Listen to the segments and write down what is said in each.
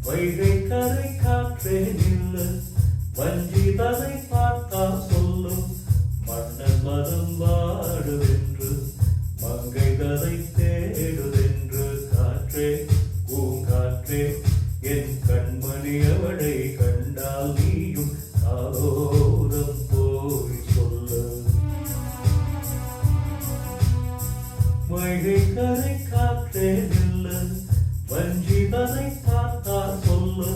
வைகை கரை காற்றே நில்லு வஞ்சிதனை பார்த்தா சொல்லும் மன்னன் மதம் வாடுவென்று மங்கை கதை தேடுவென்று காற்றே பூங்காற்றே என் கண்மணி அவளை கண்டால் நீயும் காதோரம் போய் சொல்லு. வைகை கரை காற்றே நில்லு வஞ்சிதனை பார்த்தா சொல்லு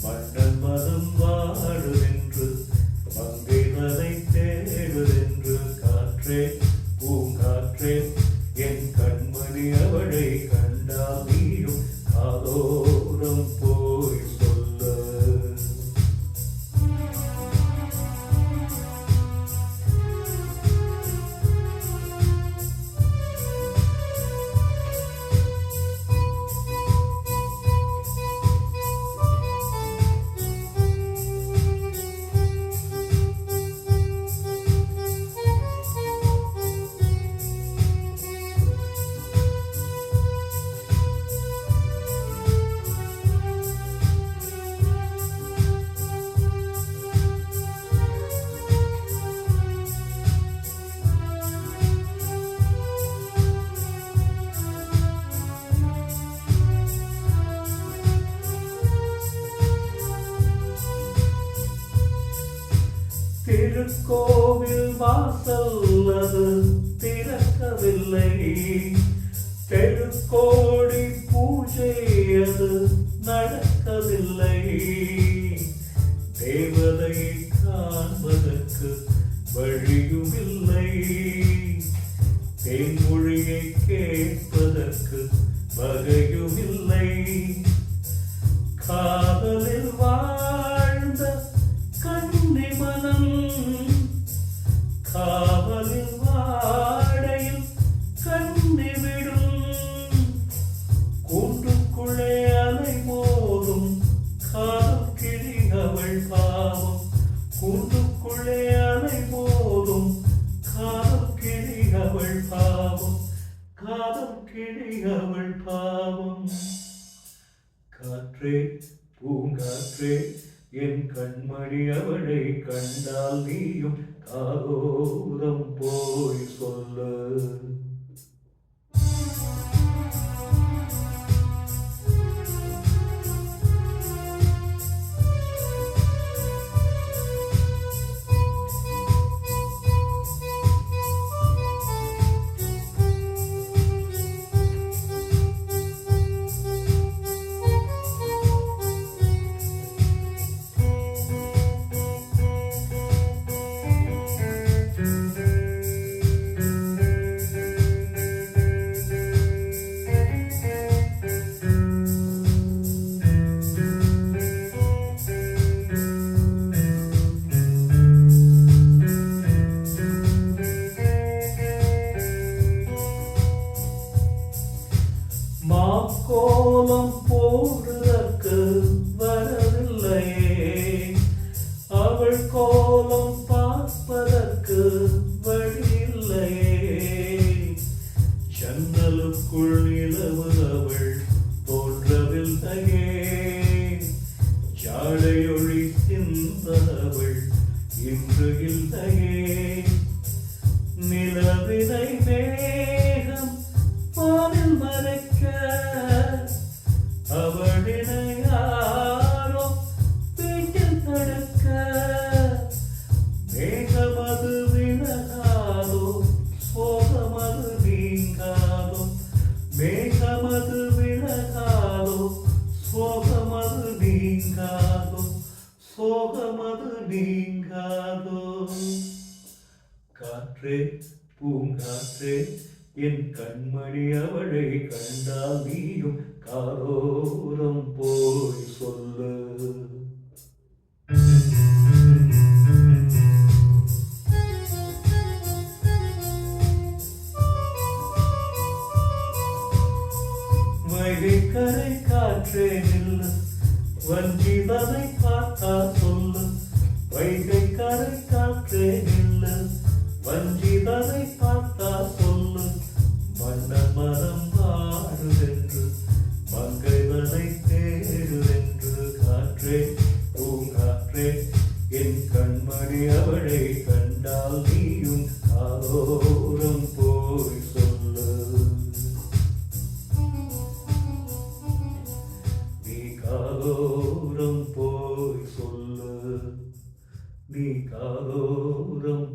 மன்னன் மதம் வாடுவென்று மங்கை கதை தேடுவென்று காற்றே பூங்காற்றே என் கண்மணி அவளை கண்டால் நீயும் காதோரம் போய் சொல்லு. திருக்கோவில் வாசல் அது திறக்கவில்லை, தெருக்கோடி பூஜை அது நடக்கவில்லை. தேவதையை காண்பதற்கு வழியும் இல்லை, தேன்மொழியை கேட்பதற்கு வகையும் இல்லை. காதலில் வாழ்ந்த கண்ணி மனம் காவலில் வாடையில் கண்ணி விடும். கூண்டுக்குள்ளே அலை மோதும் காதல் கிளி அவள் பாவம், கூண்டுக்குள்ளே அலை மோதும் காதல் கிளி அவள் பாவம், காதல் கிளி அவள் பாவம். காற்றே பூங்காற்றே என் கண்மணி அவளை கண்டால் நீயும் காதோரம் போய் சொல்லு. மாக்கோலம் போடுதற்கு வரவில்லையே, அவள் கோலம் பார்ப்பதற்கு வழியில்லையே. ஜன்னலுக்குள் நிலவு அவள் தோன்றவில்லையே, ஜாடையொளி சிந்தவள் இன்று இல்லையே. நிலவினை மேகம் வானில் மறைக்க அவளினை யாரோ வீட்டில் தடுக்க. மேகமது விலகாதோ சோகமது நீங்காதோ, மேகமது விலகாதோ சோகமது நீங்காதோ, சோகமது நீங்காதோ. காற்றே பூங்காற்றே என் கண்மணி அவளை கண்டால் நீயும் காதோரம் போய் சொல்லு. வைகை கரை காற்றே நில்லு வஞ்சிதனை பார்த்தா சொல்லு. வைகை கரை காற்றே நில்லு வஞ்சிதனை பார்த்தா சொல்லு. மன்னன் மனம் வாடுவென்று மங்கைவனை தேடுவென்று என் கண்மணி அவளை கண்டால் நீயும் காதோரம் போய் சொல்லு. நீ காதோரம் போய் சொல்லு. நீ காதோரம்